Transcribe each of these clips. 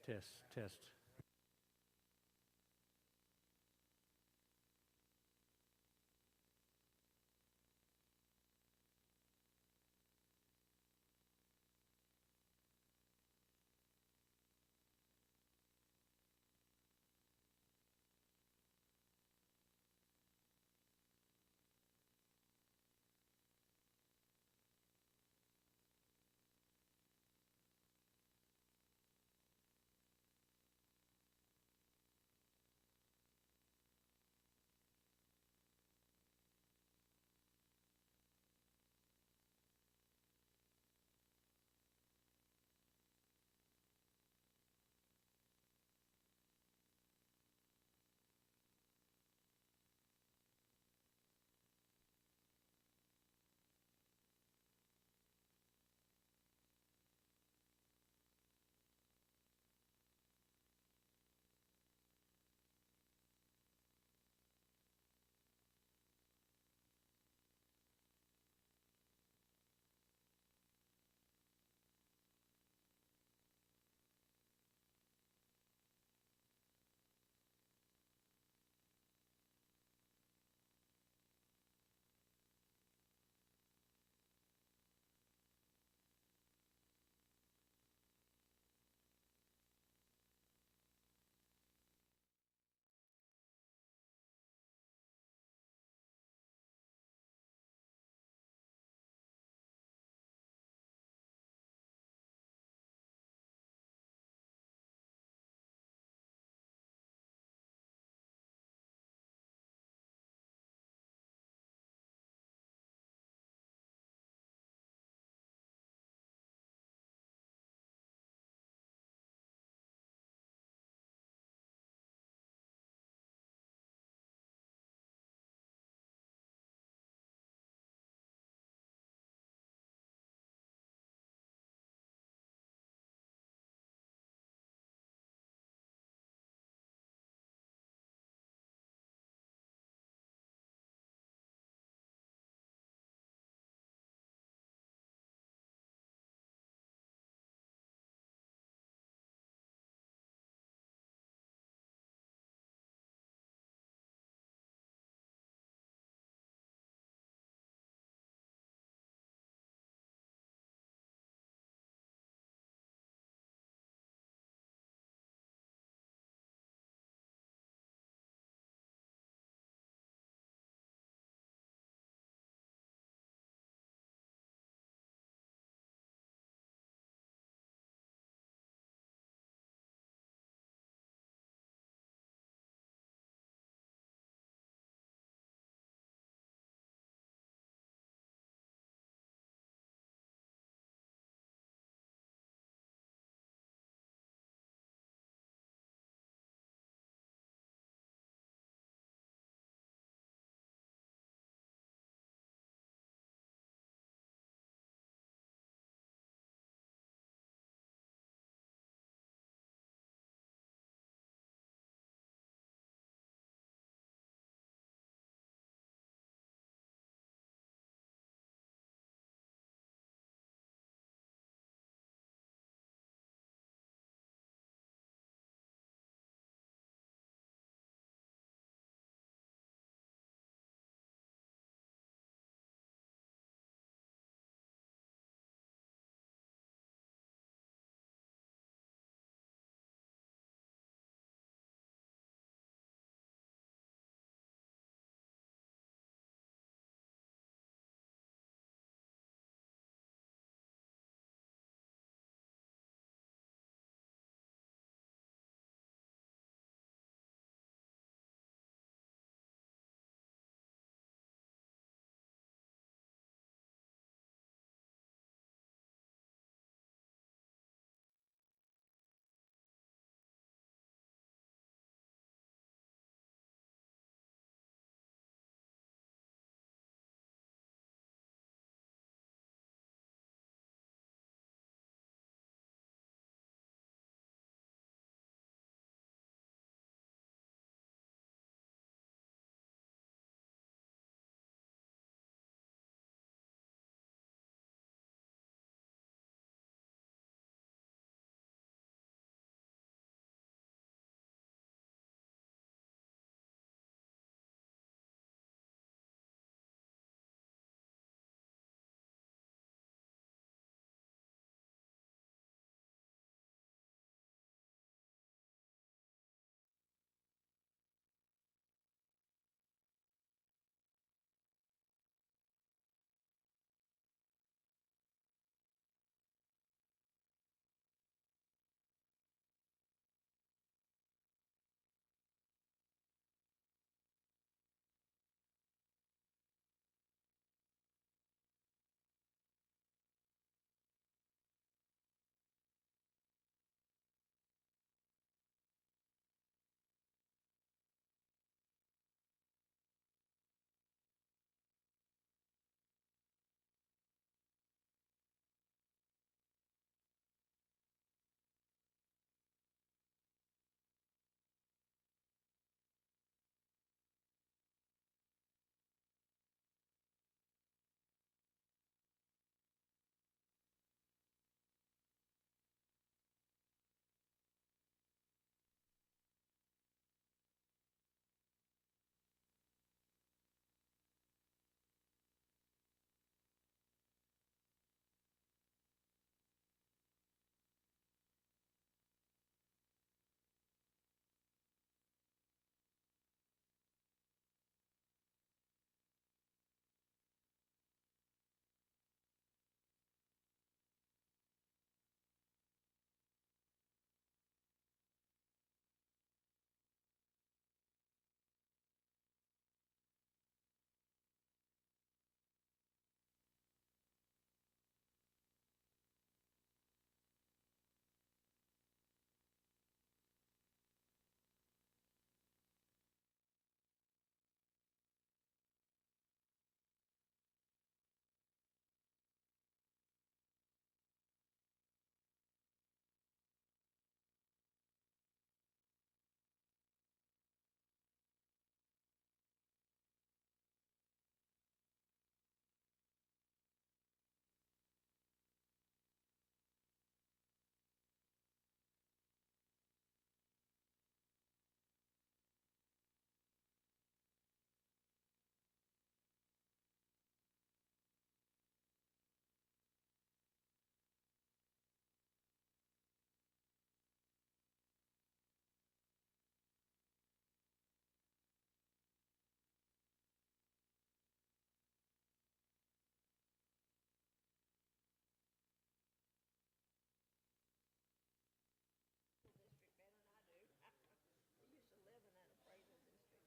test.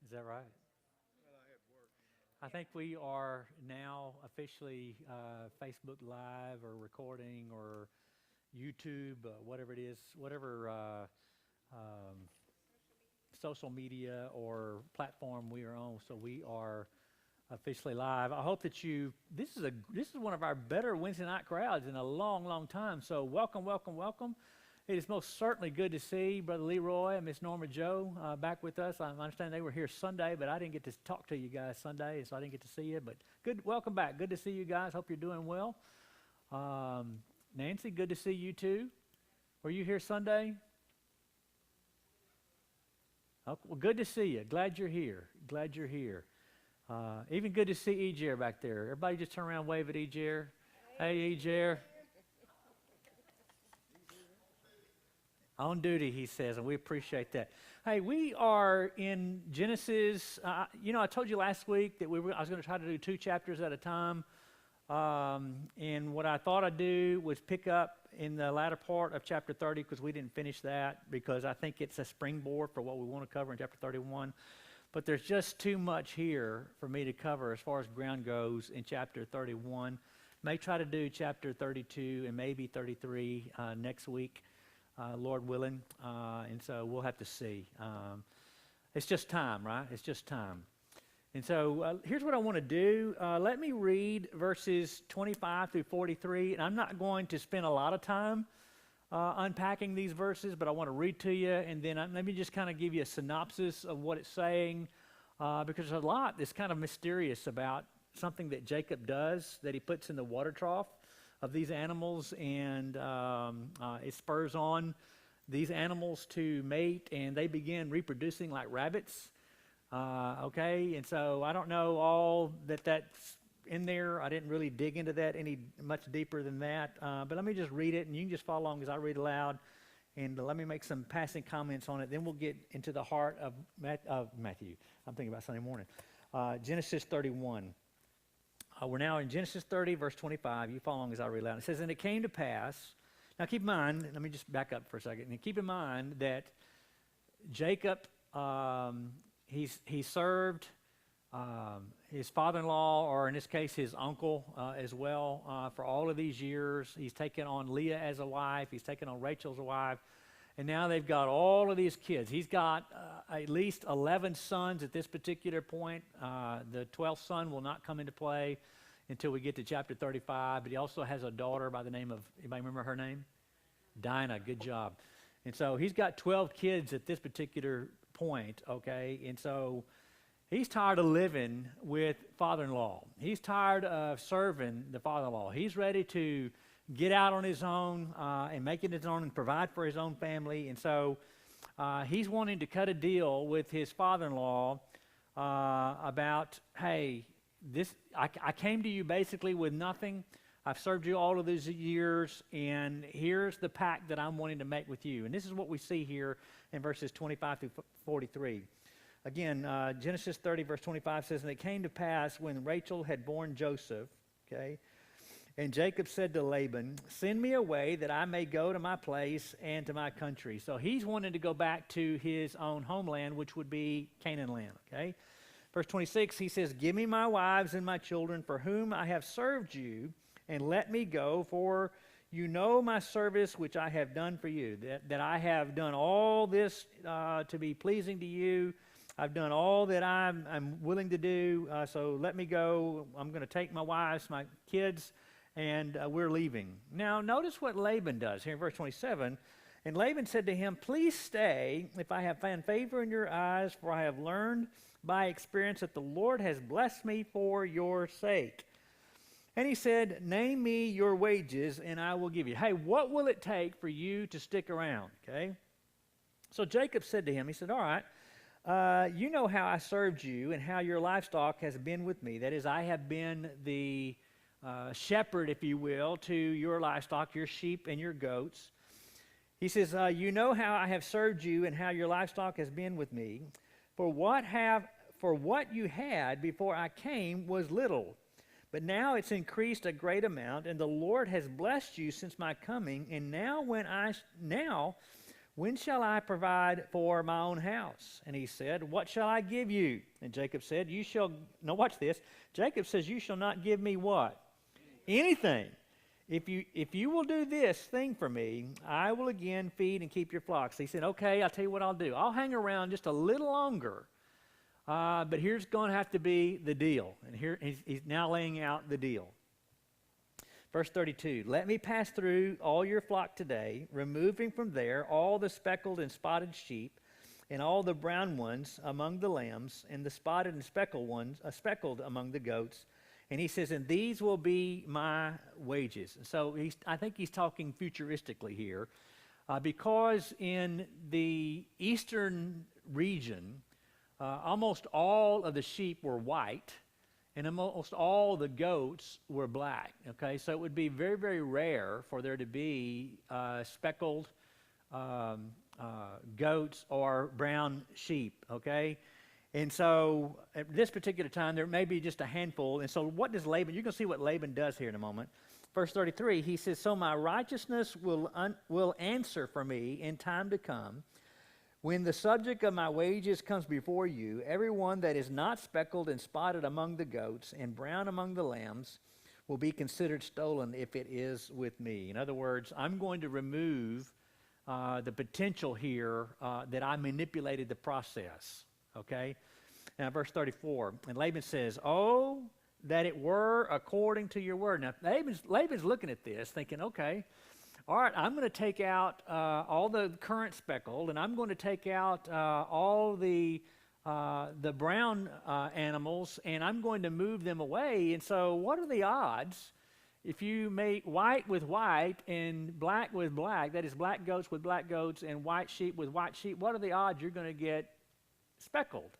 Is that right? I think we are now officially Facebook Live or recording or YouTube, whatever it is, whatever social media or platform we are on. So we are officially live. I hope that this is one of our better Wednesday night crowds in a long, long time. So welcome, welcome, welcome. It is most certainly good to see Brother Leroy and Miss Norma Joe back with us. I understand they were here Sunday, but I didn't get to talk to you guys Sunday, so I didn't get to see you. But good, welcome back. Good to see you guys. Hope you're doing well. Nancy, good to see you too. Were you here Sunday? Oh, well, good to see you. Glad you're here. Glad you're here. Even good to see Ejer back there. Everybody just turn around and wave at Ejer. Hey, Ejer. On duty, he says, and we appreciate that. Hey, we are in Genesis. I told you last week that I was going to try to do 2 chapters at a time. And what I thought I'd do was pick up in the latter part of chapter 30, because we didn't finish that, because I think it's a springboard for what we want to cover in chapter 31. But there's just too much here for me to cover as far as ground goes in chapter 31. May try to do chapter 32 and maybe 33 next week. Lord willing, and so we'll have to see. It's just time, right? It's just time. And so here's what I want to do. Let me read verses 25 through 43, and I'm not going to spend a lot of time unpacking these verses, but I want to read to you, and then let me just kind of give you a synopsis of what it's saying, because there's a lot that's kind of mysterious about something that Jacob does, that he puts in the water trough of these animals, and it spurs on these animals to mate, and they begin reproducing like rabbits. Okay, and so I don't know all that's in there. I didn't really dig into that any much deeper than that, but let me just read it, and you can just follow along as I read aloud, and let me make some passing comments on it. Then we'll get into the heart of Matthew. I'm thinking about Sunday morning. Genesis 31. We're now in Genesis 30, verse 25. You follow along as I read aloud. It says, "And it came to pass." Now keep in mind, let me just back up for a second. And keep in mind that Jacob, he served his father-in-law, or in this case his uncle as well, for all of these years. He's taken on Leah as a wife. He's taken on Rachel as a wife. And now they've got all of these kids. He's got at least 11 sons at this particular point. The 12th son will not come into play until we get to chapter 35. But he also has a daughter by the name of, anybody remember her name? Dinah. Good job. And so he's got 12 kids at this particular point, okay? And so he's tired of living with father-in-law. He's tired of serving the father-in-law. He's ready to get out on his own and make it his own and provide for his own family. And so he's wanting to cut a deal with his father-in-law about, hey, I came to you basically with nothing. I've served you all of these years, and here's the pact that I'm wanting to make with you. And this is what we see here in verses 25 through 43. Again, Genesis 30, verse 25 says, "And it came to pass when Rachel had borne Joseph," okay, "and Jacob said to Laban, 'Send me away that I may go to my place and to my country.'" So he's wanting to go back to his own homeland, which would be Canaan land, okay? Verse 26, he says, "Give me my wives and my children for whom I have served you, and let me go, for you know my service which I have done for you, that I have done all this to be pleasing to you. I've done all that I'm willing to do, so let me go. I'm going to take my wives, my kids, and we're leaving." Now, notice what Laban does here in verse 27. "And Laban said to him, 'Please stay, if I have found favor in your eyes, for I have learned by experience that the Lord has blessed me for your sake.' And he said, 'Name me your wages, and I will give you.'" Hey, what will it take for you to stick around, okay? So Jacob said to him, he said, "All right, you know how I served you and how your livestock has been with me. That is, I have been the shepherd, if you will, to your livestock, your sheep and your goats." He says, "You know how I have served you and how your livestock has been with me. For what you had before I came was little, but now it's increased a great amount, and the Lord has blessed you since my coming. And now when shall I provide for my own house? And he said, what shall I give you? And Jacob said, you shall, now watch this. Jacob says, you shall not give me what? Anything. If you will do this thing for me, I will again feed and keep your flocks. He said, okay, I'll tell you what I'll do. I'll hang around just a little longer, but here's going to have to be the deal. And here he's now laying out the deal. Verse 32, let me pass through all your flock today, removing from there all the speckled and spotted sheep, and all the brown ones among the lambs, and the spotted and speckled ones, speckled among the goats. And he says, and these will be my wages. So I think he's talking futuristically here, because in the eastern region, almost all of the sheep were white, and almost all the goats were black, okay? So it would be very, very rare for there to be speckled goats or brown sheep, okay? And so at this particular time, there may be just a handful. And so what does Laban, you're going to see what Laban does here in a moment. Verse 33, he says, so my righteousness will answer for me in time to come. When the subject of my wages comes before you, everyone that is not speckled and spotted among the goats and brown among the lambs will be considered stolen if it is with me. In other words, I'm going to remove the potential here that I manipulated the process, okay? Now, verse 34, and Laban says, oh, that it were according to your word. Now, Laban's looking at this thinking, okay, all right, I'm going to take out all the current speckled, and I'm going to take out all the brown animals, and I'm going to move them away. And so what are the odds if you make white with white and black with black, that is black goats with black goats and white sheep with white sheep, what are the odds you're going to get speckled?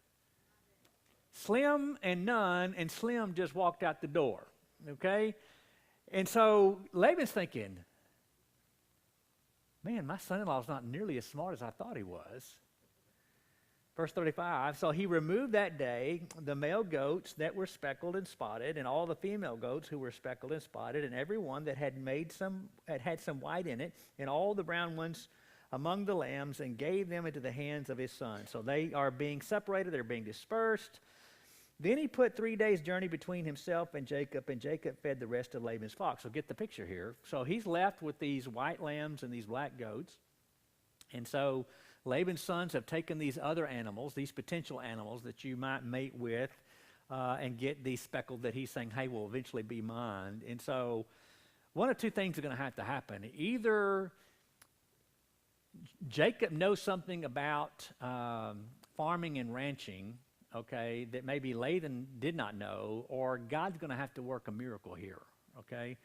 Slim and none, and Slim just walked out the door, okay? And so Laban's thinking, man, my son-in-law is not nearly as smart as I thought he was. Verse 35, so he removed that day the male goats that were speckled and spotted, and all the female goats who were speckled and spotted, and every one that had some white in it, and all the brown ones among the lambs, and gave them into the hands of his son. So they are being separated, they're being dispersed. Then he put 3 days' journey between himself and Jacob fed the rest of Laban's flock. So get the picture here. So he's left with these white lambs and these black goats. And so Laban's sons have taken these other animals, these potential animals that you might mate with, and get these speckled that he's saying, hey, will eventually be mine. And so one of two things are going to have to happen. Either Jacob knows something about farming and ranching, okay, that maybe Laban did not know, or God's going to have to work a miracle here, okay?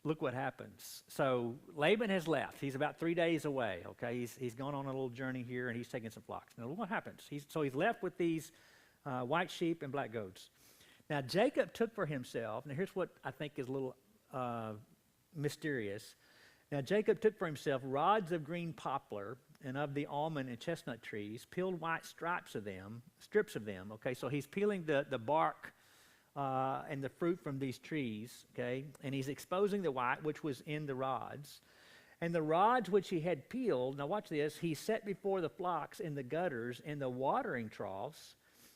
Look what happens. So Laban has left. He's about 3 days away, okay? He's gone on a little journey here, and he's taking some flocks. Now, what happens? He's left with these white sheep and black goats. Now, Jacob took for himself, now here's what I think is a little mysterious. Now, Jacob took for himself rods of green poplar and of the almond and chestnut trees, peeled white strips of them, okay? So he's peeling the bark and the fruit from these trees, okay? And he's exposing the white, which was in the rods. And the rods which he had peeled, now watch this, he set before the flocks in the gutters and the watering troughs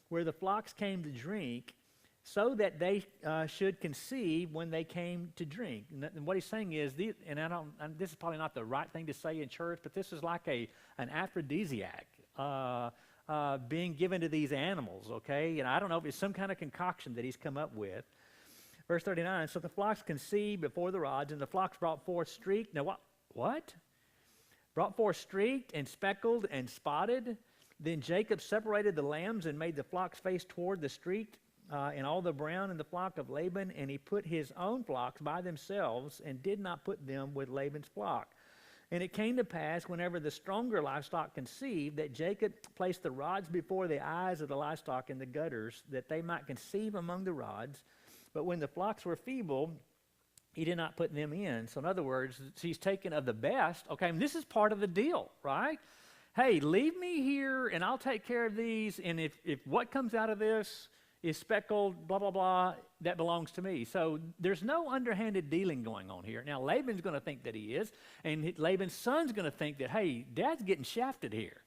where the flocks came to drink, so that they should conceive when they came to drink. And what he's saying is, this is probably not the right thing to say in church, but this is like an aphrodisiac being given to these animals, okay? And I don't know if it's some kind of concoction that he's come up with. Verse 39, so the flocks conceived before the rods, and the flocks brought forth streaked. Now what? Brought forth streaked and speckled and spotted. Then Jacob separated the lambs and made the flocks face toward the streaked, and all the brown in the flock of Laban, and he put his own flocks by themselves and did not put them with Laban's flock. And it came to pass, whenever the stronger livestock conceived, that Jacob placed the rods before the eyes of the livestock in the gutters, that they might conceive among the rods. But when the flocks were feeble, he did not put them in. So in other words, he's taken of the best. Okay, and this is part of the deal, right? Hey, leave me here, and I'll take care of these, and if what comes out of this is speckled, blah, blah, blah, that belongs to me. So there's no underhanded dealing going on here. Now, Laban's going to think that he is, and Laban's son's going to think that, hey, Dad's getting shafted here.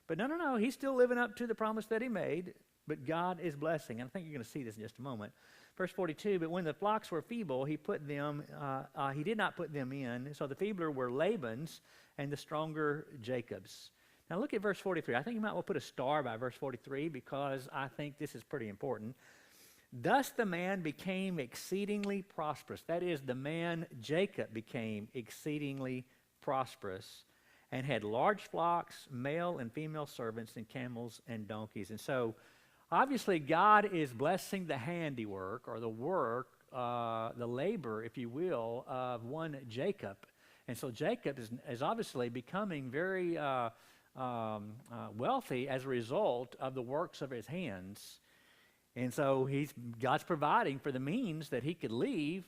But no, he's still living up to the promise that he made, but God is blessing. And I think you're going to see this in just a moment. Verse 42, but when the flocks were feeble, he did not put them in. So the feebler were Laban's, and the stronger Jacob's. Now look at verse 43. I think you might well put a star by verse 43 because I think this is pretty important. Thus the man became exceedingly prosperous. That is, the man Jacob became exceedingly prosperous and had large flocks, male and female servants, and camels and donkeys. And so obviously God is blessing the handiwork or the work, the labor, if you will, of one Jacob. And so Jacob is obviously becoming very wealthy as a result of the works of his hands. And so God's providing for the means that he could leave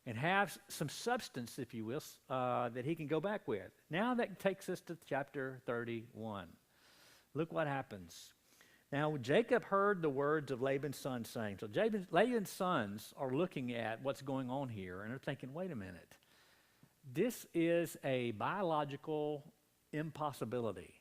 and have some substance, if you will, that he can go back with. Now that takes us to chapter 31. Look what happens. Now Jacob heard the words of Laban's son saying, so Laban's sons are looking at what's going on here, and they're thinking, wait a minute. This is a biological impossibility.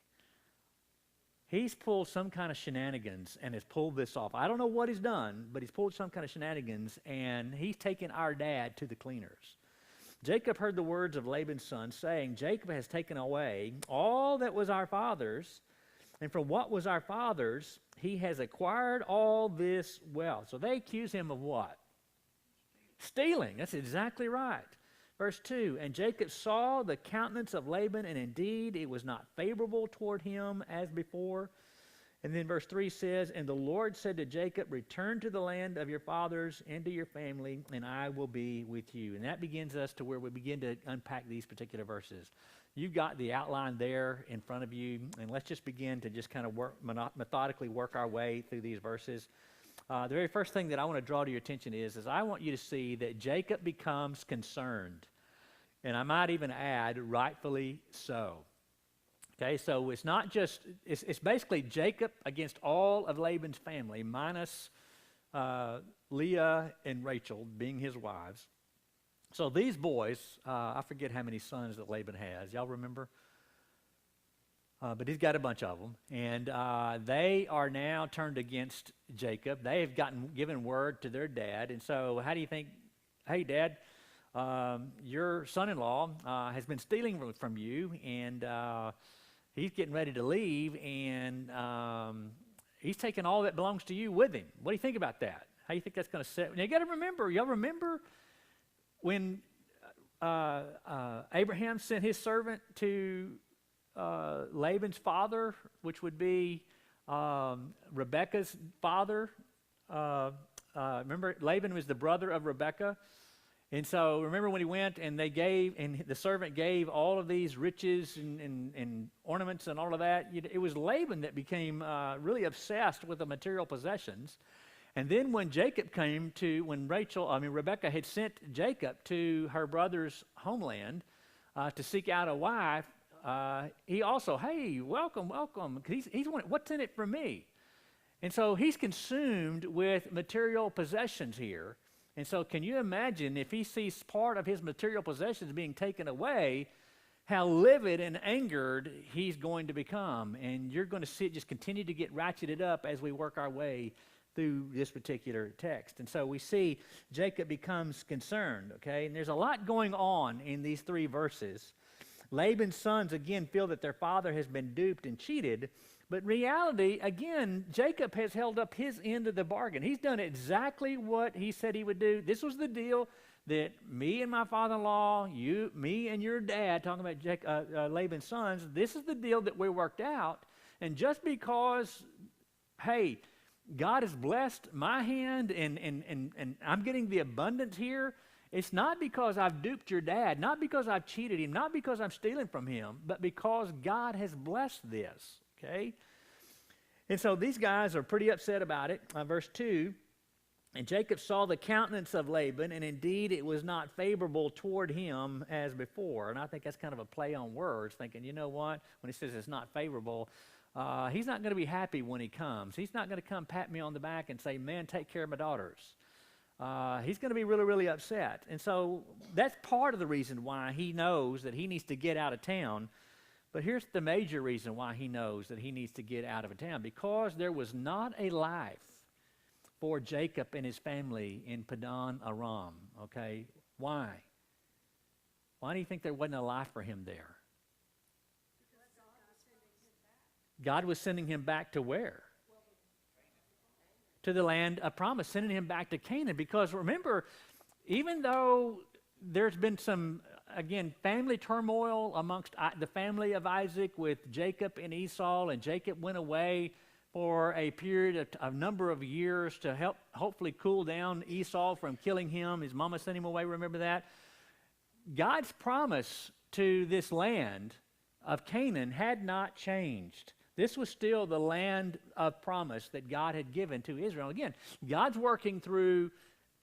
He's pulled some kind of shenanigans and has pulled this off. I don't know what he's done, but he's pulled some kind of shenanigans, and he's taken our dad to the cleaners. Jacob heard the words of Laban's son saying, Jacob has taken away all that was our father's, and from what was our father's, he has acquired all this wealth. So they accuse him of what? Stealing. That's exactly right. Verse 2, and Jacob saw the countenance of Laban, and indeed it was not favorable toward him as before. And then verse 3 says, and the Lord said to Jacob, return to the land of your fathers and to your family, and I will be with you. And that begins us to where we begin to unpack these particular verses. You've got the outline there in front of you, and let's just begin to just kind of methodically work our way through these verses. The very first thing that I want to draw to your attention is I want you to see that Jacob becomes concerned. And I might even add, rightfully so. Okay, so it's not just, it's basically Jacob against all of Laban's family, minus Leah and Rachel being his wives. So these boys, I forget how many sons that Laban has. Y'all remember? But he's got a bunch of them. And they are now turned against Jacob. They have given word to their dad. And so how do you think, hey, Dad, your son-in-law has been stealing from you, and he's getting ready to leave, and he's taking all that belongs to you with him. What do you think about that? How do you think that's going to set? Now, you got to remember, y'all remember when Abraham sent his servant to Laban's father, which would be Rebekah's father. Remember, Laban was the brother of Rebekah. And so remember when he went and the servant gave all of these riches and ornaments and all of that. It was Laban that became really obsessed with the material possessions. And then when Rebekah had sent Jacob to her brother's homeland to seek out a wife, he also, hey, welcome. He's what's in it for me? And so he's consumed with material possessions here. And so can you imagine if he sees part of his material possessions being taken away, how livid and angered he's going to become. And you're going to see it just continue to get ratcheted up as we work our way through this particular text. And so we see Jacob becomes concerned, okay? And there's a lot going on in these three verses. Laban's sons, again, feel that their father has been duped and cheated. But in reality, again, Jacob has held up his end of the bargain. He's done exactly what he said he would do. This was the deal that me and my father-in-law, me and your dad, talking about Laban's sons, this is the deal that we worked out. And just because, hey, God has blessed my hand and I'm getting the abundance here, it's not because I've duped your dad, not because I've cheated him, not because I'm stealing from him, but because God has blessed this. Okay? And so these guys are pretty upset about it. Verse 2, and Jacob saw the countenance of Laban, and indeed it was not favorable toward him as before. And I think that's kind of a play on words, thinking, you know what? When he says it's not favorable, He's not going to be happy when he comes. He's not going to come pat me on the back and say, man, take care of my daughters. He's going to be really, really upset. And so that's part of the reason why he knows that he needs to get out of town. But here's the major reason why he knows that he needs to get out of town. Because there was not a life for Jacob and his family in Padan Aram. Okay? Why? Why do you think there wasn't a life for him there? God was sending him back to where? To the land of promise, sending him back to Canaan. Because remember, even though there's been some, again, family turmoil amongst the family of Isaac with Jacob and Esau, and Jacob went away for a period of a number of years to help hopefully cool down Esau from killing him. His mama sent him away, remember that? God's promise to this land of Canaan had not changed. This was still the land of promise that God had given to Israel. Again, God's working through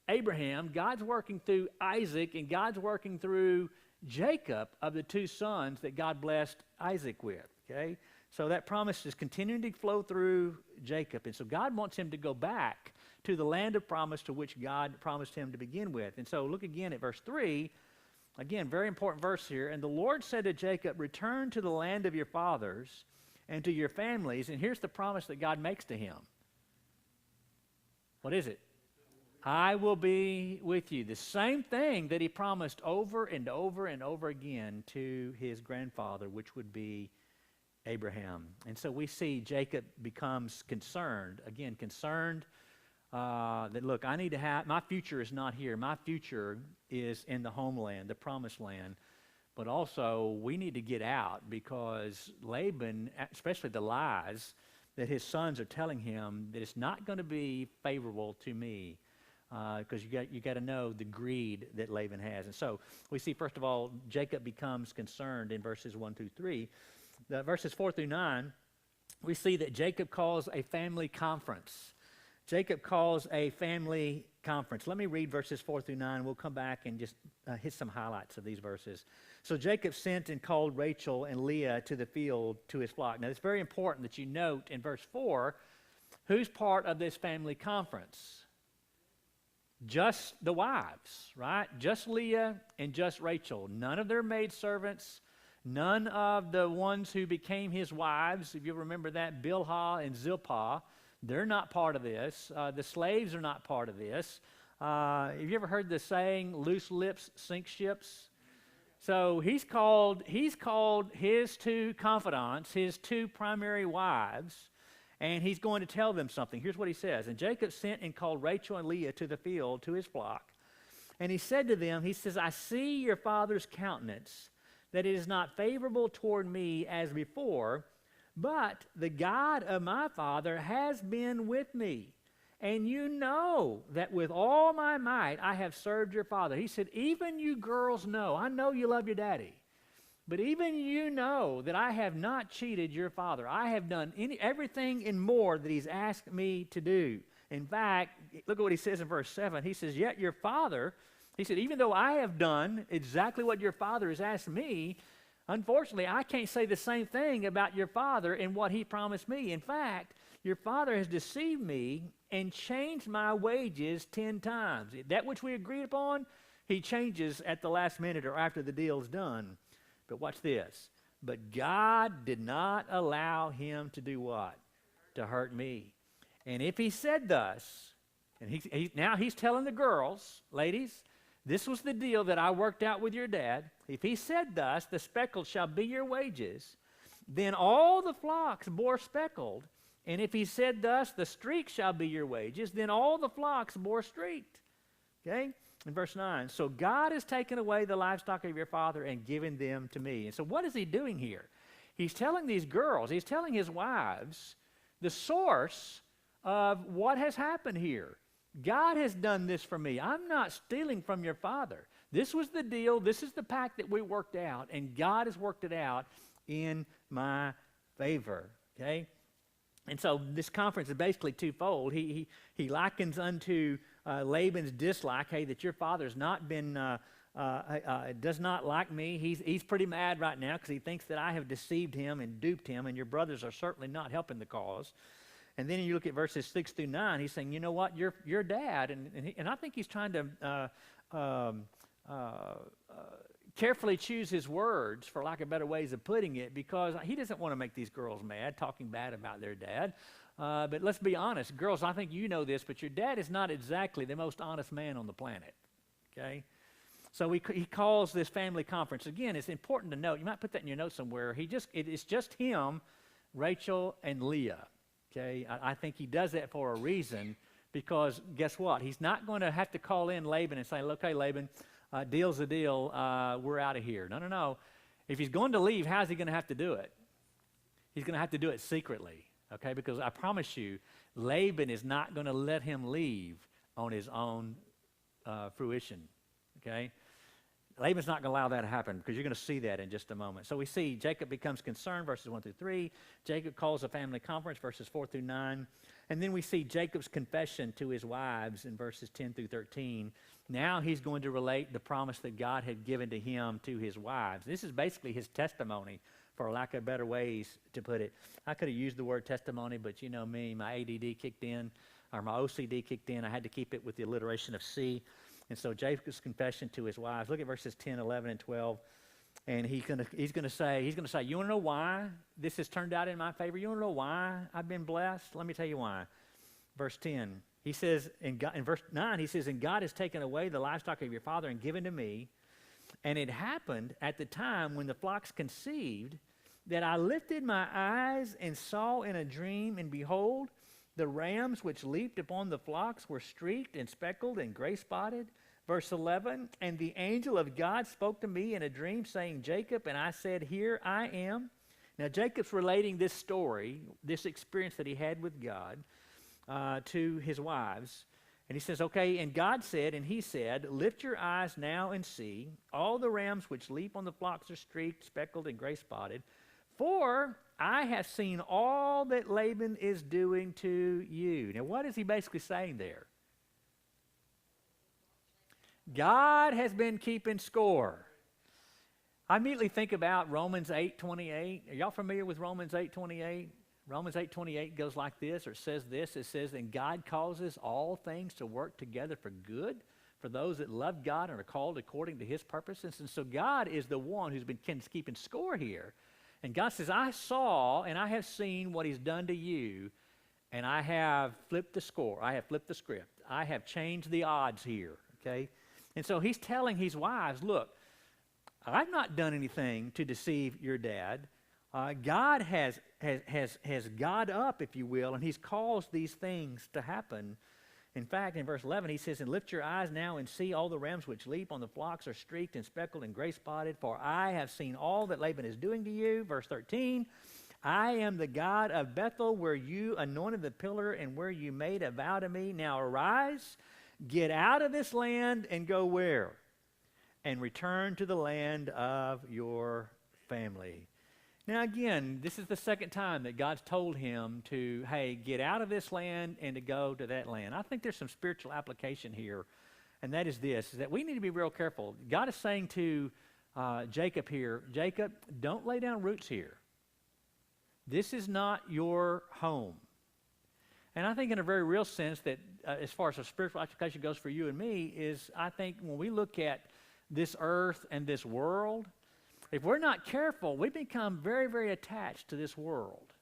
Abraham, God's working through Isaac, and God's working through Jacob of the two sons that God blessed Isaac with. Okay? So that promise is continuing to flow through Jacob. And so God wants him to go back to the land of promise to which God promised him to begin with. And so look again at verse 3. Again, very important verse here. And the Lord said to Jacob, return to the land of your fathers and to your families. And here's the promise that God makes to him. What is it? I will be with you. The same thing that he promised over and over and over again to his grandfather, which would be Abraham. And so we see Jacob becomes concerned, again, concerned that, look, I need to have, my future is not here. My future is in the homeland, the promised land. But also, we need to get out because Laban, especially the lies that his sons are telling him, that it's not going to be favorable to me. Because you got to know the greed that Laban has. And so we see, first of all, Jacob becomes concerned in verses 1 through 3. The verses 4 through 9, we see that Jacob calls a family conference. Jacob calls a family conference. Let me read verses 4 through 9. We'll come back and just hit some highlights of these verses. So Jacob sent and called Rachel and Leah to the field to his flock. Now, it's very important that you note in verse 4, who's part of this family conference? Just the wives, right? Just Leah and just Rachel. None of their maidservants, none of the ones who became his wives. If you remember that, Bilhah and Zilpah, they're not part of this. The slaves are not part of this. Have you ever heard the saying, loose lips sink ships? So he's called his two confidants, his two primary wives, and he's going to tell them something. Here's what he says. And Jacob sent and called Rachel and Leah to the field, to his flock. And he said to them, he says, I see your father's countenance, that it is not favorable toward me as before, but the God of my father has been with me. And you know that with all my might I have served your father. He said, even you girls know, I know you love your daddy. But even you know that I have not cheated your father. I have done everything and more that he's asked me to do. In fact, look at what he says in verse 7. He says, yet your father, he said, even though I have done exactly what your father has asked me, unfortunately, I can't say the same thing about your father and what he promised me. In fact, your father has deceived me and changed my wages 10 times. That which we agreed upon, he changes at the last minute or after the deal's done. But watch this. But God did not allow him to do what? To hurt me. And if he said thus, and now he's telling the girls, ladies, this was the deal that I worked out with your dad. If he said thus, the speckled shall be your wages, then all the flocks bore speckled. And if he said thus, the streak shall be your wages, then all the flocks bore streaked. Okay? In verse 9, so God has taken away the livestock of your father and given them to me. And so what is he doing here? He's telling these girls, he's telling his wives, the source of what has happened here. God has done this for me. I'm not stealing from your father. This was the deal. This is the pact that we worked out, and God has worked it out in my favor. Okay? And so this conference is basically twofold. He likens unto Laban's dislike, hey, that your father's not been does not like me. He's pretty mad right now because he thinks that I have deceived him and duped him, and your brothers are certainly not helping the cause. And then you look at verses 6 through 9, he's saying, you know what, your dad, and I think he's trying to carefully choose his words, for lack of better ways of putting it, because he doesn't want to make these girls mad, talking bad about their dad. But let's be honest, girls, I think you know this, but your dad is not exactly the most honest man on the planet, okay? So he calls this family conference. Again, it's important to note, you might put that in your notes somewhere, it's just him, Rachel, and Leah, okay? I think he does that for a reason, because guess what? He's not going to have to call in Laban and say, okay, Laban, deal's a deal, we're out of here. No. If he's going to leave, how's he going to have to do it? He's going to have to do it secretly, okay? Because I promise you, Laban is not going to let him leave on his own fruition, okay? Laban's not going to allow that to happen, because you're going to see that in just a moment. So we see Jacob becomes concerned, verses 1 through 3. Jacob calls a family conference, verses 4 through 9. And then we see Jacob's confession to his wives in verses 10 through 13. Now he's going to relate the promise that God had given to him to his wives. This is basically his testimony, for lack of better ways to put it. I could have used the word testimony, but you know me, my ADD kicked in, or my OCD kicked in. I had to keep it with the alliteration of C. And so Jacob's confession to his wives. Look at verses 10, 11, and 12. And he's going to say, you want to know why this has turned out in my favor? You want to know why I've been blessed? Let me tell you why. Verse 10, he says, in verse 9, he says, and God has taken away the livestock of your father and given to me. And it happened at the time when the flocks conceived that I lifted my eyes and saw in a dream, and behold, the rams which leaped upon the flocks were streaked and speckled and gray-spotted. Verse 11, and the angel of God spoke to me in a dream, saying, Jacob, and I said, here I am. Now, Jacob's relating this story, this experience that he had with God, to his wives. And he says, okay, and God said, and he said, lift your eyes now and see. All the rams which leap on the flocks are streaked, speckled, and gray-spotted. For I have seen all that Laban is doing to you. Now, what is he basically saying there? God has been keeping score. I immediately think about Romans 8:28. Are y'all familiar with Romans 8:28? Romans 8:28 goes like this, or says this. It says, and God causes all things to work together for good for those that love God and are called according to his purposes. And so God is the one who's been keeping score here. And God says, I saw and I have seen what he's done to you, and I have flipped the score. I have flipped the script. I have changed the odds here, okay? And so he's telling his wives, look, I've not done anything to deceive your dad. God has God up, if you will, and he's caused these things to happen. In fact, in verse 11, he says, and lift your eyes now and see all the rams which leap on the flocks are streaked and speckled and gray-spotted, for I have seen all that Laban is doing to you. Verse 13, I am the God of Bethel, where you anointed the pillar and where you made a vow to me. Now arise, get out of this land and go where? And return to the land of your family. Now again, this is the second time that God's told him to, hey, get out of this land and to go to that land. I think there's some spiritual application here, and that is this, is that we need to be real careful. God is saying to Jacob here, Jacob, don't lay down roots here. This is not your home. And I think in a very real sense that as far as a spiritual application goes for you and me is, I think when we look at this earth and this world, if we're not careful, we become very, very attached to this world.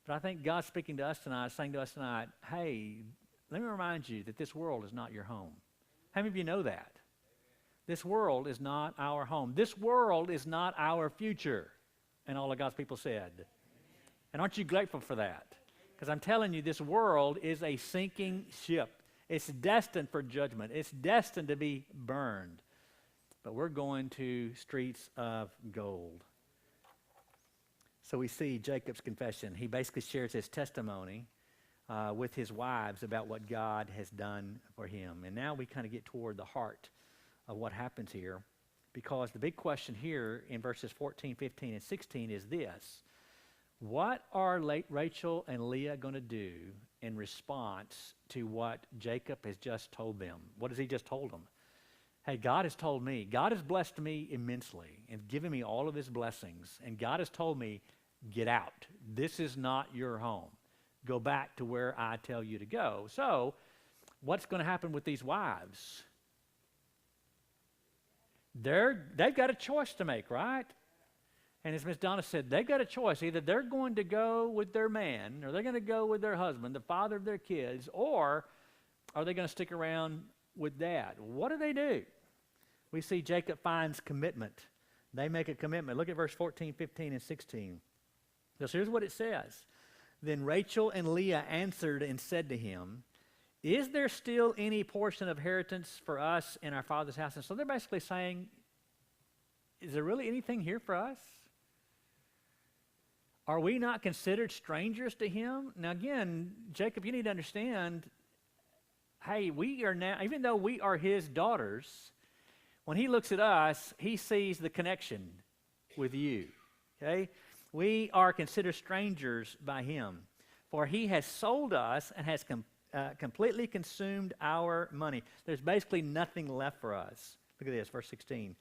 But I think God's speaking to us tonight, saying to us tonight, hey, let me remind you that this world is not your home. How many of you know that? This world is not our home. This world is not our future. And all of God's people said. And aren't you grateful for that? Because I'm telling you, this world is a sinking ship. It's destined for judgment. It's destined to be burned. But we're going to streets of gold. So we see Jacob's confession. He basically shares his testimony with his wives about what God has done for him. And now we kind of get toward the heart of what happens here, because the big question here in verses 14, 15, and 16 is this. What are Rachel and Leah going to do in response to what Jacob has just told them? What has he just told them? hey, God has told me, God has blessed me immensely and given me all of his blessings. And God has told me, get out. This is not your home. Go back to where I tell you to go. So, what's going to happen with these wives? They've got a choice to make, right? And as Miss Donna said, they've got a choice. Either they're going to go with their man, or they're going to go with their husband, the father of their kids, or are they going to stick around with dad? What do? We see Jacob finds commitment. They make a commitment. Look at verse 14, 15, and 16. So here's what it says. Then Rachel and Leah answered and said to him, is there still any portion of inheritance for us in our father's house? And so they're basically saying, is there really anything here for us? Are we not considered strangers to him? Now again, Jacob, you need to understand, hey, we are now, even though we are his daughters, when he looks at us, he sees the connection with you, okay? We are considered strangers by him, for he has sold us and has completely consumed our money. There's basically nothing left for us. Look at this, verse 16.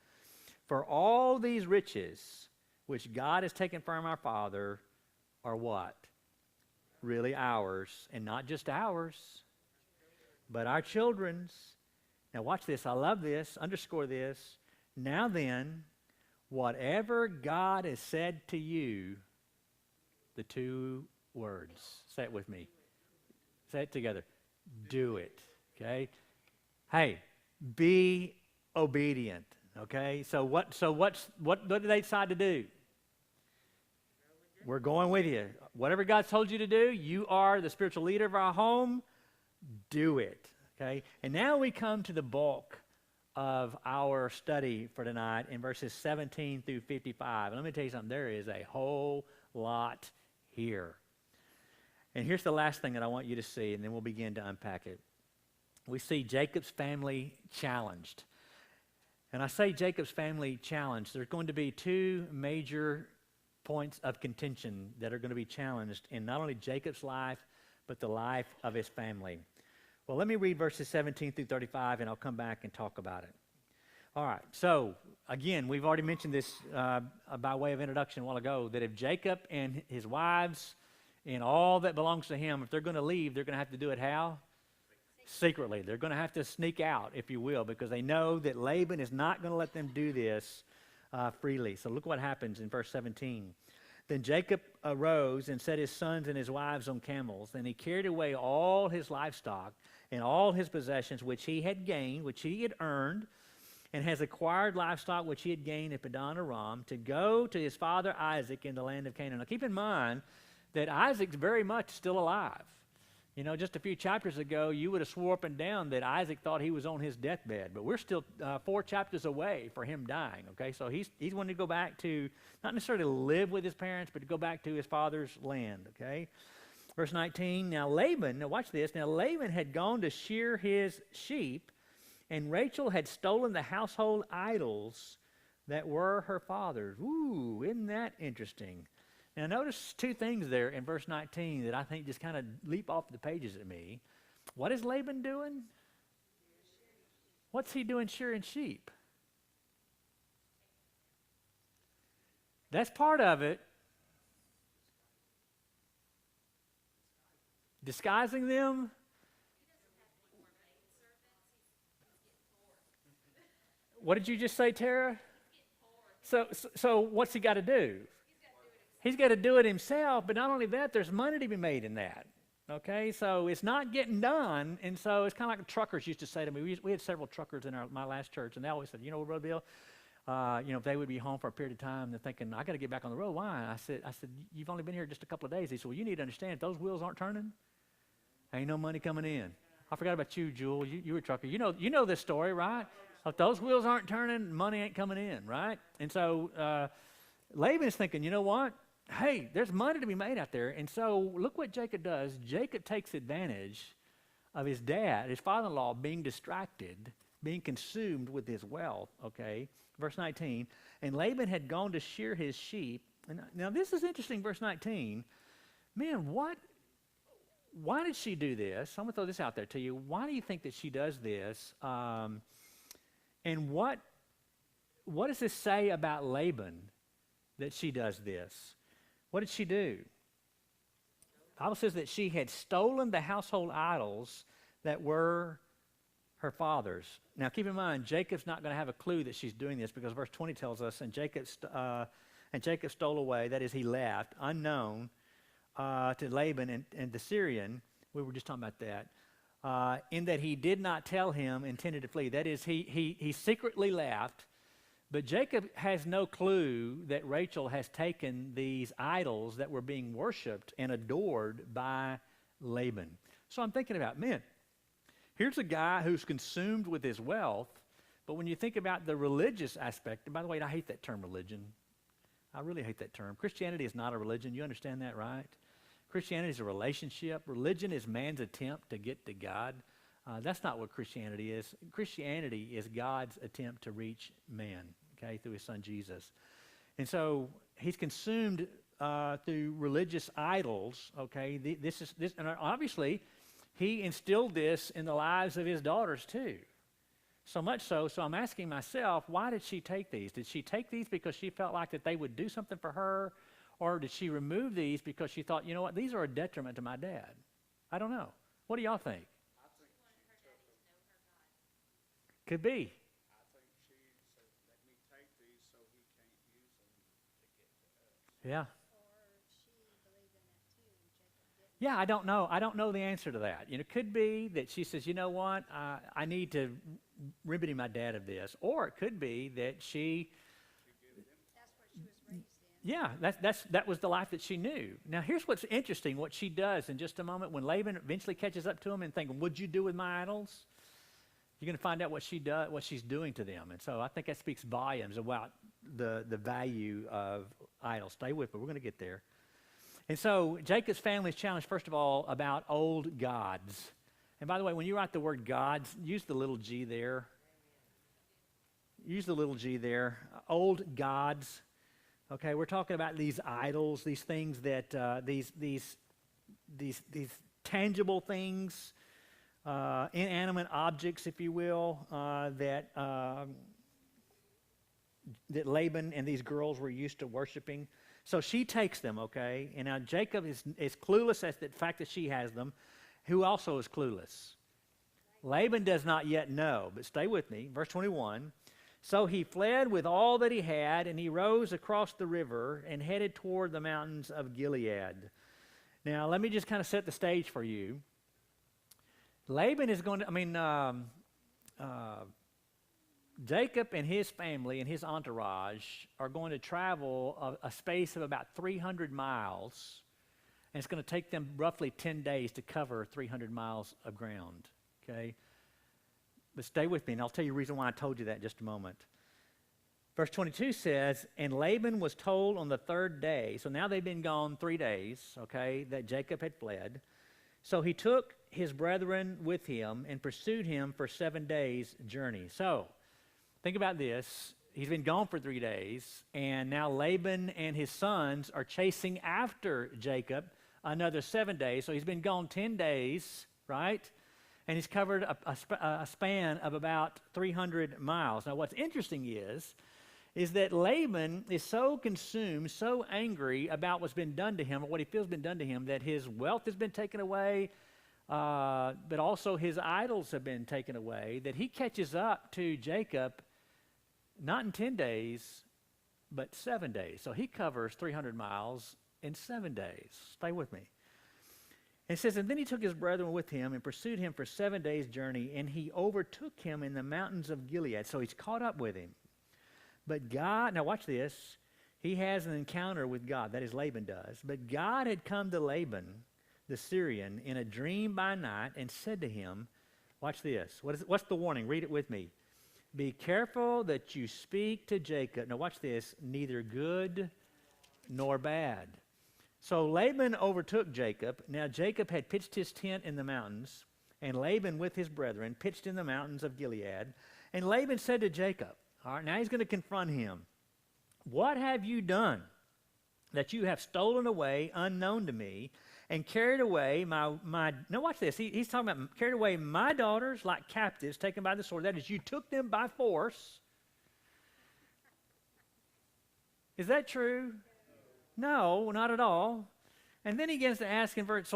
For all these riches which God has taken from our father are what? Really ours, and not just ours, but our children's. Now watch this, I love this, underscore this. Now then, whatever God has said to you, the two words, say it with me. Say it together. Do it, okay? Hey, be obedient, okay? So what do they decide to do? We're going with you. Whatever God's told you to do, you are the spiritual leader of our home. Do it, okay? And now we come to the bulk of our study for tonight in verses 17 through 55. And let me tell you something. There is a whole lot here. And here's the last thing that I want you to see, and then we'll begin to unpack it. We see Jacob's family challenged. And I say Jacob's family challenged. There's going to be two major points of contention that are going to be challenged in not only Jacob's life, but the life of his family. Well, let me read verses 17 through 35, and I'll come back and talk about it. All right, so again, we've already mentioned this by way of introduction a while ago, that if Jacob and his wives and all that belongs to him, if they're going to leave, they're going to have to do it how? Secretly. They're going to have to sneak out, if you will, because they know that Laban is not going to let them do this freely. So look what happens in verse 17. Then Jacob arose and set his sons and his wives on camels, and he carried away all his livestock and all his possessions which he had gained, which he had earned, and has acquired livestock which he had gained at Padan Aram, to go to his father Isaac in the land of Canaan. Now keep in mind that Isaac's very much still alive. You know, just a few chapters ago, you would have swore up and down that Isaac thought he was on his deathbed, but we're still 4 chapters away for him dying, okay? So he's wanting to go back to, not necessarily live with his parents, but to go back to his father's land, okay? Verse 19, now watch this, now Laban had gone to shear his sheep, and Rachel had stolen the household idols that were her father's. Ooh, isn't that interesting? Now notice 2 things there in verse 19 that I think just kind of leap off the pages at me. What is Laban doing? What's he doing shearing sheep? That's part of it. Disguising them? What did you just say, Tara? So what's he got to do? He's got to do it himself, but not only that, there's money to be made in that, okay? So it's not getting done, and so it's kind of like the truckers used to say to me. We had several truckers in my last church, and they always said, you know, Brother Bill, if they would be home for a period of time, they're thinking, I got to get back on the road. Why? I said, you've only been here just a couple of days. He said, well, you need to understand, if those wheels aren't turning, ain't no money coming in. I forgot about you, Jewel. You were a trucker. You know this story, right? If those wheels aren't turning, money ain't coming in, right? And so Laban's thinking, you know what? Hey, there's money to be made out there. And so look what Jacob does. Jacob takes advantage of his dad, his father-in-law, being distracted, being consumed with his wealth, okay? Verse 19, and Laban had gone to shear his sheep. And now this is interesting, verse 19. Man, why did she do this? I'm going to throw this out there to you. Why do you think that she does this? And what does this say about Laban that she does this? What did she do? The Bible says that she had stolen the household idols that were her father's. Now, keep in mind, Jacob's not going to have a clue that she's doing this, because verse 20 tells us, and Jacob stole away, that is, he left, unknown to Laban and the Syrian. We were just talking about that. In that he did not tell him, intended to flee. That is, he secretly left, but Jacob has no clue that Rachel has taken these idols that were being worshipped and adored by Laban. So I'm thinking about, man, here's a guy who's consumed with his wealth, but when you think about the religious aspect, and by the way, I hate that term religion. I really hate that term. Christianity is not a religion. You understand that, right? Christianity is a relationship. Religion is man's attempt to get to God. That's not what Christianity is. Christianity is God's attempt to reach man, okay, through his son Jesus. And so he's consumed through religious idols, okay. This, and obviously, he instilled this in the lives of his daughters too. So much so I'm asking myself, why did she take these? Did she take these because she felt like that they would do something for her? Or did she remove these because she thought, you know what, these are a detriment to my dad? I don't know. What do y'all think? I think she took them. Could be. I think she said, let me take these so he can't use them to get to us. Yeah. Or she believed in that too, and Jacob didn't. Yeah, I don't know. I don't know the answer to that. You know, it could be that she says, you know what, I need to remedy my dad of this. Or it could be that she That's what she was raised in. yeah, that was the life that she knew. Now, here's what's interesting, what she does in just a moment when Laban eventually catches up to him and thinking, what'd you do with my idols? You're going to find out what she's doing to them. And so I think that speaks volumes about the value of idols. Stay with me. We're going to get there. And so Jacob's family is challenged, first of all, about old gods. And by the way, when you write the word gods, use the little g there. Use the little g there. Old gods. Okay, we're talking about these idols, these things that these tangible things, inanimate objects, if you will, that Laban and these girls were used to worshiping. So she takes them, okay, and now Jacob is clueless as to the fact that she has them. Who also is clueless? Laban does not yet know, but stay with me. Verse 21. So he fled with all that he had, and he rose across the river and headed toward the mountains of Gilead. Now, let me just kind of set the stage for you. Laban is going to, Jacob and his family and his entourage are going to travel a space of about 300 miles, and it's going to take them roughly 10 days to cover 300 miles of ground, okay? But stay with me, and I'll tell you the reason why I told you that in just a moment. Verse 22 says, and Laban was told on the third day, so now they've been gone 3 days, okay, that Jacob had fled. So he took his brethren with him and pursued him for 7 days' journey. So, think about this. He's been gone for 3 days, and now Laban and his sons are chasing after Jacob another 7 days. So he's been gone 10 days, right? And he's covered a span of about 300 miles. Now, what's interesting is that Laban is so consumed, so angry about what's been done to him, or what he feels been done to him, that his wealth has been taken away, but also his idols have been taken away, that he catches up to Jacob not in 10 days, but 7 days. So he covers 300 miles in 7 days. Stay with me. It says, and then he took his brethren with him and pursued him for 7 days' journey, and he overtook him in the mountains of Gilead. So he's caught up with him. But God, now watch this, he has an encounter with God, that is Laban does. But God had come to Laban, the Syrian, in a dream by night and said to him, watch this, what's the warning? Read it with me. Be careful that you speak to Jacob. Now watch this, neither good nor bad. So Laban overtook Jacob. Now Jacob had pitched his tent in the mountains, and Laban with his brethren pitched in the mountains of Gilead. And Laban said to Jacob, all right, now he's going to confront him. What have you done that you have stolen away unknown to me, and carried away now watch this. He's talking about carried away my daughters like captives taken by the sword. That is, you took them by force. Is that true? No, not at all. And then he begins to ask in verse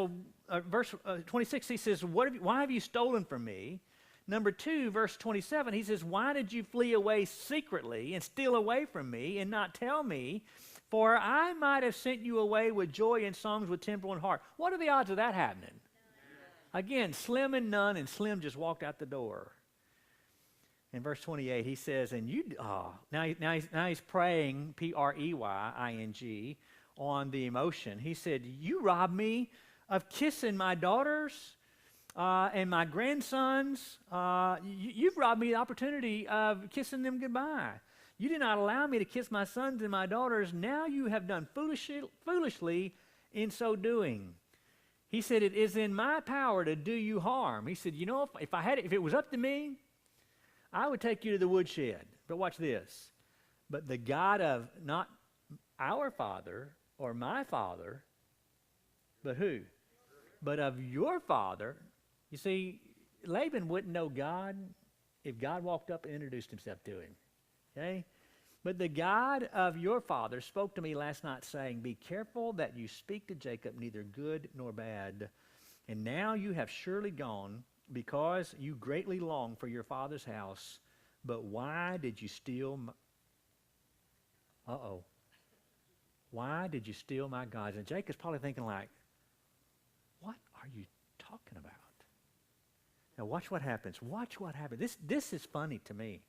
26, he says, why have you stolen from me? Number 2, verse 27, he says, why did you flee away secretly and steal away from me and not tell me? For I might have sent you away with joy and songs with timbrel and harp. What are the odds of that happening? Again, Slim and none, and Slim just walked out the door. In verse 28, he says, and you, now he's praying, Preying, on the emotion. He said, you robbed me of kissing my daughters and my grandsons. You've robbed me the opportunity of kissing them goodbye. You did not allow me to kiss my sons and my daughters. Now you have done foolishly in so doing. He said, it is in my power to do you harm. He said, you know, if it was up to me, I would take you to the woodshed. But watch this. But the God of not our father or my father, but who? But of your father. You see, Laban wouldn't know God if God walked up and introduced himself to him. Okay? But the God of your father spoke to me last night, saying, be careful that you speak to Jacob neither good nor bad. And now you have surely gone, because you greatly long for your father's house. But why did you steal why did you steal my gods? And Jacob's probably thinking like, what are you talking about? Now watch what happens. Watch what happens. This is funny to me.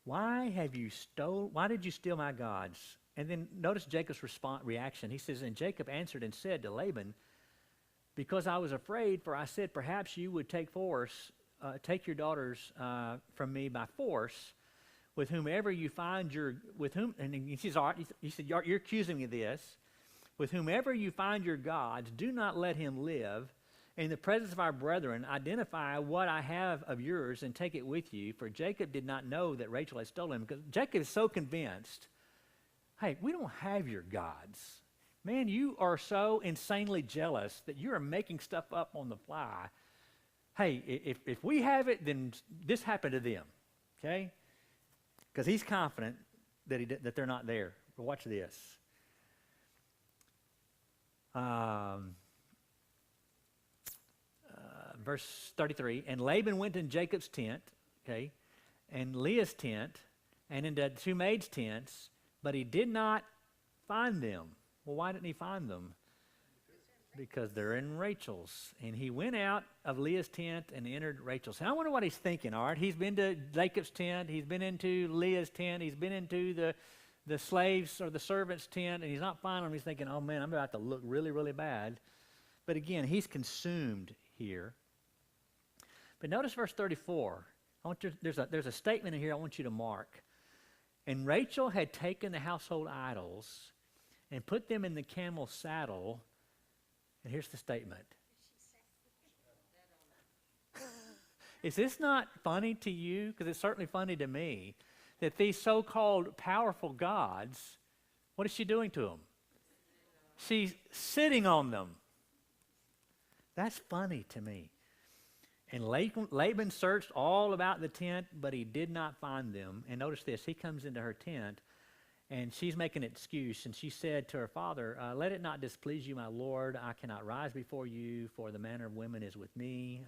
Why did you steal my gods? And then notice Jacob's reaction. He says, and Jacob answered and said to Laban, because I was afraid, for I said, perhaps you would take your daughters from me by force, with whomever you find and he says, he said, you're accusing me of this. With whomever you find your gods, do not let him live. In the presence of our brethren, identify what I have of yours and take it with you. For Jacob did not know that Rachel had stolen him, because Jacob is so convinced, hey, we don't have your gods. Man, you are so insanely jealous that you are making stuff up on the fly. Hey, if we have it, then this happened to them, okay? Because he's confident that they're not there. But watch this. Verse 33, and Laban went in Jacob's tent, okay, and Leah's tent, and into two maids' tents, but he did not find them. Well, why didn't he find them? Because they're in Rachel's. And he went out of Leah's tent and entered Rachel's. And I wonder what he's thinking, all right? He's been to Jacob's tent. He's been into Leah's tent. He's been into the slaves' or the servants' tent, and he's not finding them. He's thinking, oh, man, I'm about to look really, really bad. But again, he's consumed here. But notice verse 34. There's a statement in here I want you to mark. And Rachel had taken the household idols and put them in the camel's saddle. And here's the statement. Is this not funny to you? Because it's certainly funny to me. That these so-called powerful gods, what is she doing to them? She's sitting on them. That's funny to me. And Laban searched all about the tent, but he did not find them. And notice this, he comes into her tent, and she's making an excuse. And she said to her father, let it not displease you, my lord. I cannot rise before you, for the manner of women is with me.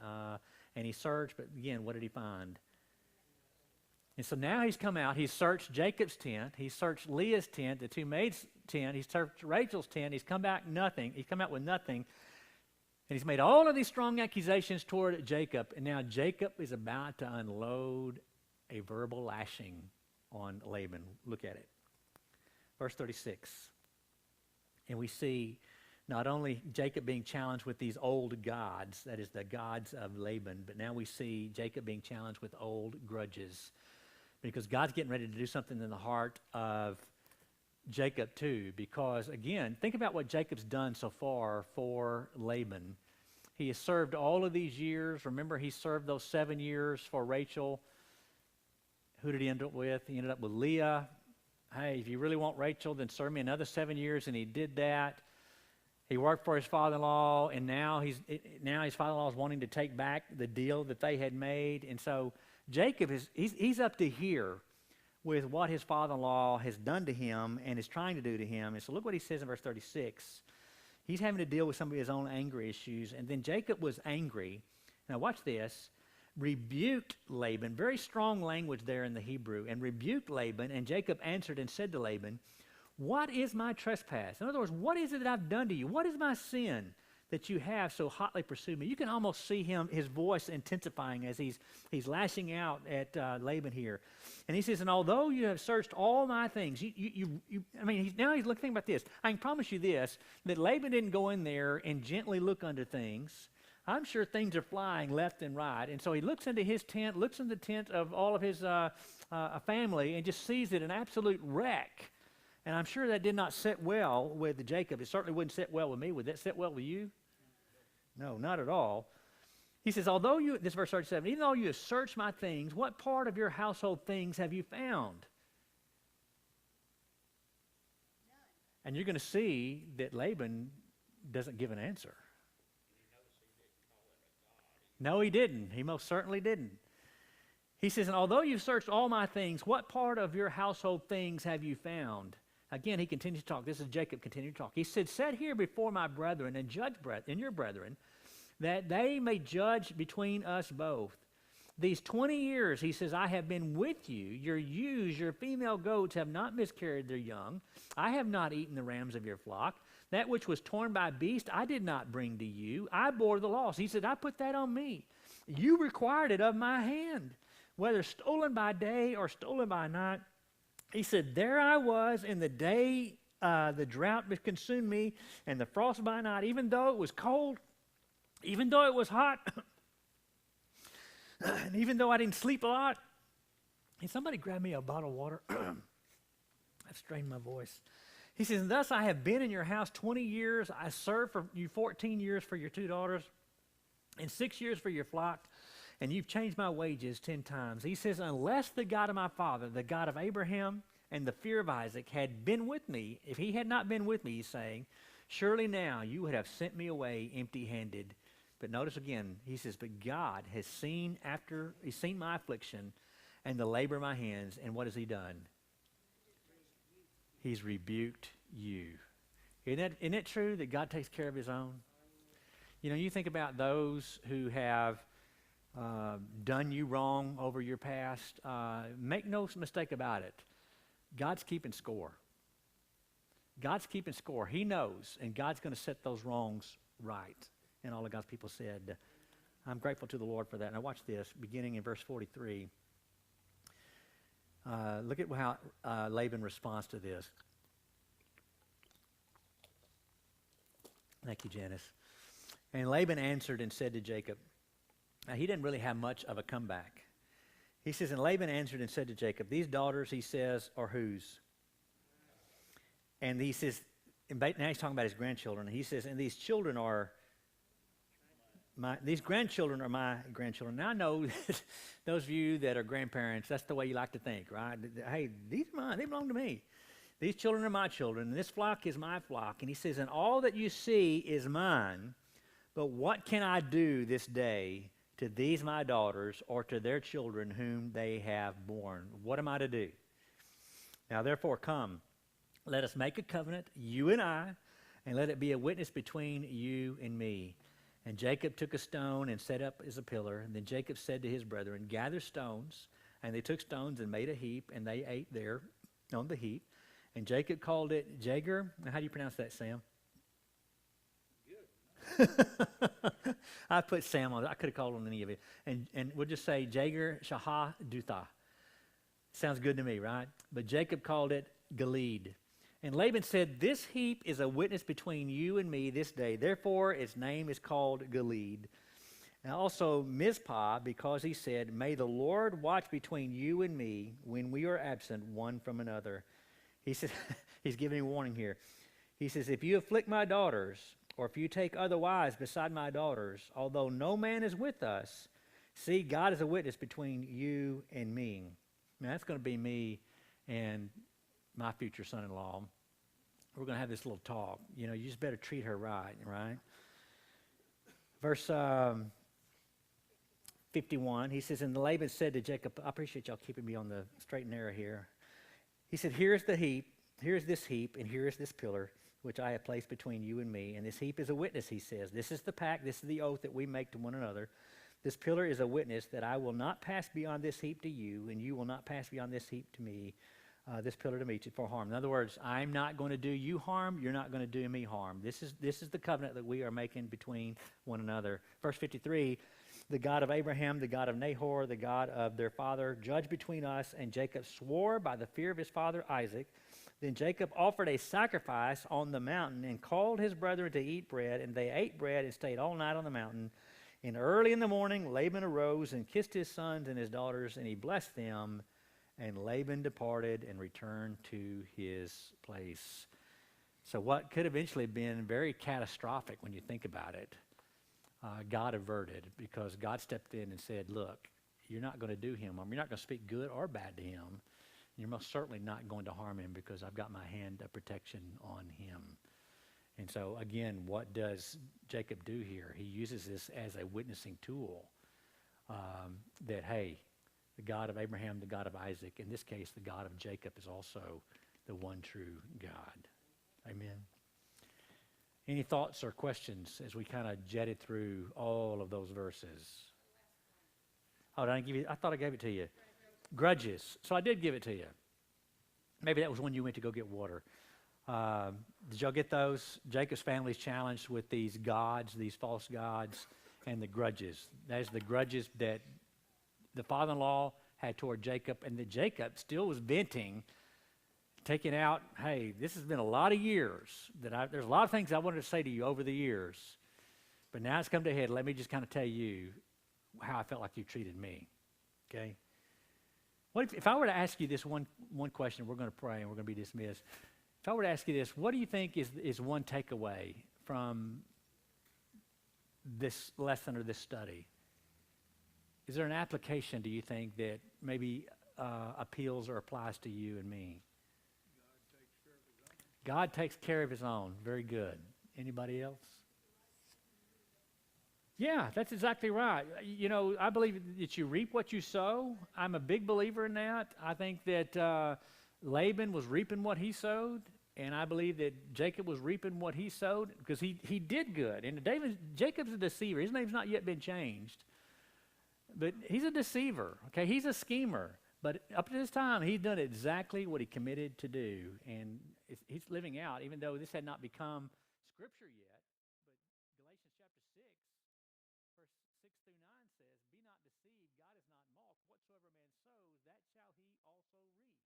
And he searched, but again, what did he find? And so now he's come out. He's searched Jacob's tent. He's searched Leah's tent, the two maids' tent. He's searched Rachel's tent. He's come back nothing. He's come out with nothing. And he's made all of these strong accusations toward Jacob, and now Jacob is about to unload a verbal lashing on Laban. Look at it. Verse 36. And we see not only Jacob being challenged with these old gods, that is the gods of Laban, but now we see Jacob being challenged with old grudges. Because God's getting ready to do something in the heart of Jacob too, because again, think about what Jacob's done so far for Laban. He has served all of these years. Remember, he served those 7 years for Rachel. Who did he end up with? He ended up with Leah. Hey, if you really want Rachel, then serve me another 7 years, and he did that. He worked for his father-in-law, and now his father-in-law is wanting to take back the deal that they had made. And so Jacob he's up to here with what his father-in-law has done to him and is trying to do to him. And so look what he says in verse 36. He's having to deal with some of his own anger issues. And then Jacob was angry. Now watch this. Rebuked Laban. Very strong language there in the Hebrew. And rebuked Laban. And Jacob answered and said to Laban, what is my trespass? In other words, what is it that I've done to you? What is my sin that you have so hotly pursued me? You can almost see his voice intensifying as he's lashing out at Laban here. And he says, and although you have searched all my things, now he's looking about this. I can promise you this, that Laban didn't go in there and gently look under things. I'm sure things are flying left and right. And so he looks into his tent, looks in the tent of all of his family, and just sees it an absolute wreck. And I'm sure that did not sit well with Jacob. It certainly wouldn't sit well with me. Would that sit well with you? No, not at all. He says, although you, this verse 37, even though you have searched my things, what part of your household things have you found? None. And you're going to see that Laban doesn't give an answer. No, he didn't. He most certainly didn't. He says, and although you've searched all my things, what part of your household things have you found? Again, he continues to talk. This is Jacob continuing to talk. He said, set here before my brethren and judge your brethren, that they may judge between us both. These 20 years, he says, I have been with you. Your ewes, your female goats have not miscarried their young. I have not eaten the rams of your flock. That which was torn by beast, I did not bring to you. I bore the loss. He said, I put that on me. You required it of my hand, whether stolen by day or stolen by night. He said, there I was in the day the drought consumed me, and the frost by night, even though it was cold, even though it was hot, and even though I didn't sleep a lot. And somebody grab me a bottle of water. I've strained my voice. He says, and thus I have been in your house 20 years. I served for you 14 years for your 2 daughters, and 6 years for your flock. And you've changed my wages 10 times. He says, unless the God of my father, the God of Abraham and the fear of Isaac had been with me, if he had not been with me, he's saying, surely now you would have sent me away empty-handed. But notice again, he says, but God has seen my affliction and the labor of my hands, and what has he done? He's rebuked you. Isn't it true that God takes care of his own? You know, you think about those who have done you wrong over your past. Make no mistake about it. God's keeping score. God's keeping score. He knows, and God's going to set those wrongs right. And all of God's people said, I'm grateful to the Lord for that. Now watch this, beginning in verse 43. Look at how Laban responds to this. Thank you, Janice. And Laban answered and said to Jacob, now, he didn't really have much of a comeback. He says, and Laban answered and said to Jacob, these daughters, he says, are whose? And he says, and now he's talking about his grandchildren. He says, and these grandchildren are my grandchildren. Now I know those of you that are grandparents, that's the way you like to think, right? Hey, these are mine. They belong to me. These children are my children, and this flock is my flock. And he says, and all that you see is mine, but what can I do this day to these my daughters or to their children whom they have borne? What am I to do? Now therefore come, let us make a covenant, you and I, and let it be a witness between you and me. And Jacob took a stone and set up as a pillar. And then Jacob said to his brethren, gather stones. And they took stones and made a heap, and they ate there on the heap. And Jacob called it Jager. Now, how do you pronounce that, Sam? I put Sam on it. I could have called on any of it. And we'll just say Jager Shahah Dutha. Sounds good to me, right? But Jacob called it Gilead. And Laban said, this heap is a witness between you and me this day. Therefore, its name is called Gilead. And also Mizpah, because he said, may the Lord watch between you and me when we are absent one from another. He says, he's giving a warning here. He says, if you afflict my daughters, or if you take other wives beside my daughters, although no man is with us, see, God is a witness between you and me. Now, that's going to be me and my future son-in-law. we're going to have this little talk. You know, you just better treat her right, right? Verse 51, he says, and Laban said to Jacob, I appreciate y'all keeping me on the straight and narrow here. He said, here's this heap, and here is this pillar, which I have placed between you and me. And this heap is a witness, he says. This is the pact, this is the oath that we make to one another. This pillar is a witness that I will not pass beyond this heap to you, and you will not pass beyond this heap to me, this pillar to me for harm. In other words, I'm not going to do you harm, you're not going to do me harm. This is the covenant that we are making between one another. Verse 53, the God of Abraham, the God of Nahor, the God of their father, judged between us, and Jacob swore by the fear of his father Isaac. Then Jacob offered a sacrifice on the mountain and called his brethren to eat bread, and they ate bread and stayed all night on the mountain. And early in the morning, Laban arose and kissed his sons and his daughters, and he blessed them. And Laban departed and returned to his place. So what could eventually have been very catastrophic when you think about it, God averted, because God stepped in and said, look, you're not going to do him harm. You're not going to speak good or bad to him. You're most certainly not going to harm him because I've got my hand of protection on him. And so, again, what does Jacob do here? He uses this as a witnessing tool that, hey, the God of Abraham, the God of Isaac, in this case, the God of Jacob is also the one true God. Amen. Any thoughts or questions as we kind of jetted through all of those verses? Oh, did I give you? I thought I gave it to you. Grudges. So I did give it to you. Maybe that was when you went to go get water. Did y'all get those? Jacob's family's challenged with these gods, these false gods, and the grudges. That is the grudges that the father-in-law had toward Jacob, and that Jacob still was venting, taking out, hey, this has been a lot of years. There's a lot of things I wanted to say to you over the years, but now it's come to a head. Let me just kind of tell you how I felt like you treated me, okay? What if I were to ask you this one question, we're going to pray and we're going to be dismissed. If I were to ask you this, what do you think is one takeaway from this lesson or this study? Is there an application, do you think, that maybe appeals or applies to you and me? God takes care of his own. Very good. Anybody else? Yeah, that's exactly right. You know, I believe that you reap what you sow. I'm a big believer in that. I think that Laban was reaping what he sowed, and I believe that Jacob was reaping what he sowed because he did good. And Jacob's a deceiver. His name's not yet been changed. But he's a deceiver, okay? He's a schemer. But up to this time, he's done exactly what he committed to do. And he's living out, even though this had not become Scripture yet. But Galatians chapter 6, verse 6 through 9 says, be not deceived, God is not mocked. Whatsoever man sows, that shall he also reap.